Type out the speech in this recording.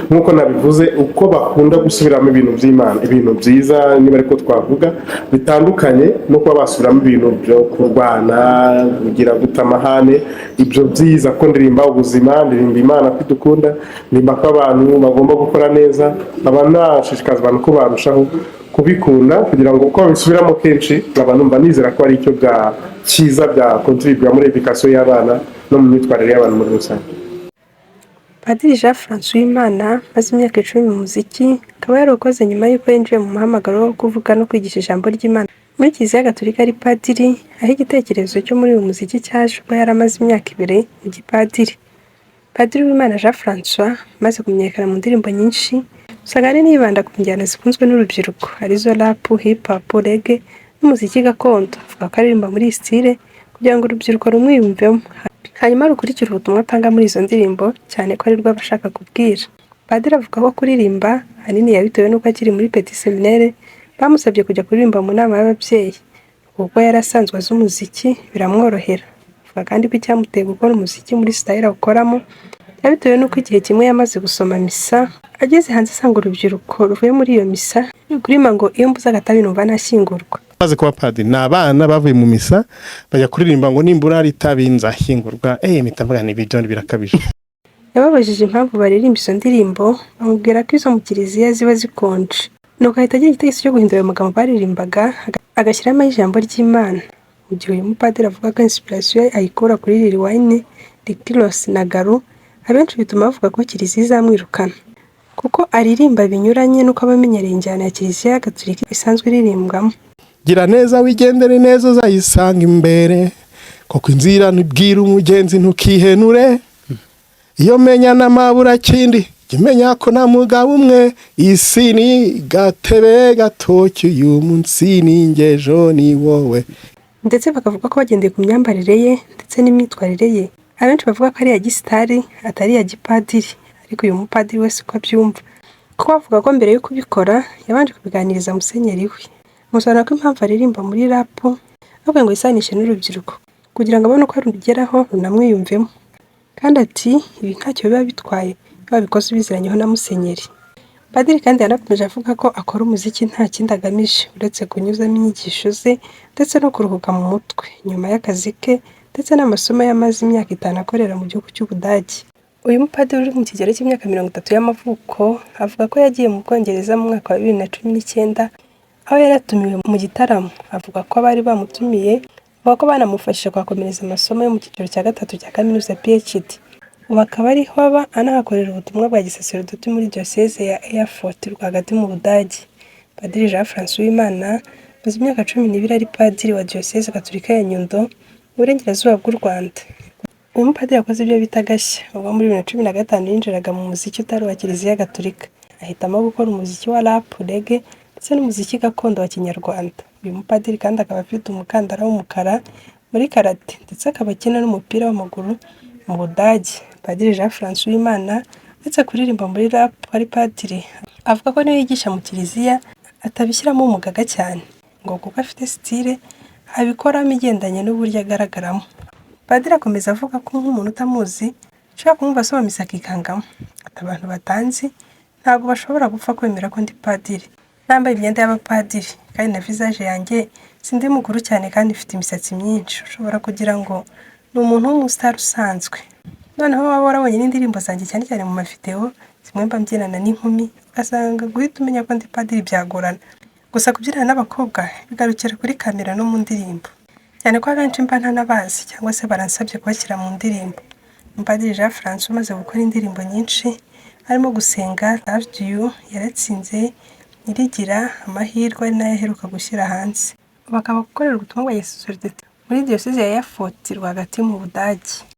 nk'uko nabivuze uko bakunda gusubiramo ibintu by'Imana, ibintu byiza niba ariko twavuga bitandukanye no kuba basubiramo ibintu byo kurwana kugira gutamahane. Ibyo byiza ko ndirimba ubuzima, ndirimba Imana ko dukunda, ndirimba ko abantu bagomba gukora neza, nashishikaza abantu ko barushaho kubikunda kugira ngo uko babisubiramo kenshi abantu mba nizera ko ari icyo bya cyiza bya contribute muri education y'abana no mu myitwarire y'abantu muri rusange. Padiri Jean Francois Uwimana maze imyaka 10 mu muziki, akaba yarakoze nyuma y'uko yinjiye mu muhamagaro wo kuvuga no kwigisha ijambo ry'Imana muri Kiliziya Gatolika ari padiri, aho igitekerezo cyo muri uyu muziki cyaje ubwo yari amaze imyaka 2 mu gipadiri. Padiri Uwimana Jean Francois maze kumenyekana mu ndirimbo nyinshi, usanga ari nibanda ku njyana zikunzwe n'urubyiruko arizo rap, hip hop, reggae n'umuziki gakondo. Avuga ko aririmba muri style kugira ngo urubyiruko rumwiyumvemo, hanyuma rukurikira ubutumwa atanga muri izo ndirimbo, cyane ko ari rwo abashaka kubwira. Padiri avuga ko kuririmba ahanini yabitewe n'uko akiri muri Petit Seminaire bamusabye kujya kuririmba mu nama y'ababyeyi, kuko yari asanzwe azi umuziki biramworohera. Avuga kandi ko icyamuteye gukora umuziki muri style awukoramo yabitewe n'uko igihe kimwe yamaze gusoma misa, ageze hanze asanga urubyiruko ruvuye muri iyo misa rurimo ngo iyo mbuza agatabi numva nashyingurwa. Maze kuba padiri n'abana bavuye mu misa bajya kuririmba ngo nimbura ari tabi nzashyingurwa. Mitavuga ni bijoni birakabije. Yababajije impamvu baririmba izo ndirimbo, amubwira ko izo mu Kiliziya ziba zikonje, nuko ahita agira igitekerezo cyo guhindura ayo magambo baririmbaga agashyiramo ijambo ry'Imana. Mu gihe uyu mupadiri avuga ko inspiration ayikura kuri Lil Wayne, Rick Ross na Garu, abenshi bituma bavuga ko Kiliziya izamwirukana kuko aririmba binyuranye nuko abamenyereye injyana ya Kiliziya Gatolika isanzwe iririmbwamo. Gira neza wigendere neza uzayisanga imbere, koko inzira nibwira umugenzi ntukihenure, iyo menya n'amabura kindi jimenya ko nta mugabo umwe, isi ni gatebe gatoki uyu munsi ningejo ni wowe. Ndetse bakavuga ko bagendeye ku myambarire ye ndetse n'imyitwarire ye, abenshi bavuga ko ari ya gisitari atari ya gipadiri, ariko uyu mupadiri wese uko abyumva, kuko bavuga ko mbere yo kubikora yabanje kubiganiriza musenyeri we, musana ko impamvu aririmba muri rap avuga ngo isanishe n'urubyiruko kugira ngo abone uko arugeraho runamwiyumvemo, kandi ati ibi ntacyo biba bitwaye babikoze biziranyeho na musenyeri. Padiri kandi yanakomeje avuga ko akora umuziki nta kindi agamije uretse kunyuzamo inyigisho ze ndetse no kuruhuka mu mutwe nyuma y'akazi ke ndetse n'amasomo yamaze imyaka 5 akorera mu gihugu cy'Ubudage. Uyu mupadiri uri mu kigero cy'imyaka 30 y'amavuko avuga ko yagiye mu Bwongereza mu mwaka wa 2019 aho yaratumiwe mu gitaramo. Avuga ko bari bamutumiye ko banamufashije kwakomereza amasomo yo mu kigero cya 3 cya kaminuza PhD. Ubu akaba ariho aba anahakorera ubutumwa bwa gisaserdoti muri diocese ya Erfurt rwagati mu Budage. Padiri Jean Francois Uwimana maze imyaka 12 ari padiri wa diocese Gatolika ya Nyundo mu Burengerazuba bw'u Rwanda. Uyu mupadiri yakoze ibyo bita gashya, ubwo muri 2015 yinjiraga mu muziki utari wa Kiliziya Gatolika, ahitamo gukora umuziki wa rap, reggae ndetse n'umuziki gakondo wa Kinyarwanda. Uyu mupadiri kandi akaba afite umukandara w'umukara muri karate ndetse akaba akina n'umupira w'amaguru mu Budage. Padiri Jean Francois Uwimana ndetse kuririmba muri rap ari padiri, avuga ko niyo yigisha mu Kiliziya atabishyiramo umugaga cyane, ngo kuko afite style abikoramo igendanye n'uburyo agaragaramo. Padiri akomeza avuga ko nk'umuntu utamuzi ushaka kumva asoma misa akikangamo, ati abantu batanzi ntabwo bashobora gupfa kwemera ko ndi padiri, nambaye imyenda y'abapadiri kandi na visage yanjye sindi mukuru cyane kandi ifite imisatsi myinshi, ushobora kugira ngo ni umuntu w'umustar usanzwe. Noneho waba warabonye n'indirimbo zanjye cyane cyane mu mavideo zimwe mba mbyinana n'inkumi, ugasanga guhita umenya ko ndi padiri byagorana, gusa kubyinana n'abakobwa bigarukira kuri kamera no mu ndirimbo, cyane ko abenshi mba ntanabazi cyangwa se baransabye kubashyira mu ndirimbo. Padiri Jean Francois umaze gukora indirimbo nyinshi harimo gusenga, Love You, yaratsinze, Nyirigira, Amahirwe nayo aheruka gushyira hanze. Bakaba gukorera ubutumwa bwa gisaserdoti muri diocese ya Erfurt rwagati mu Budage.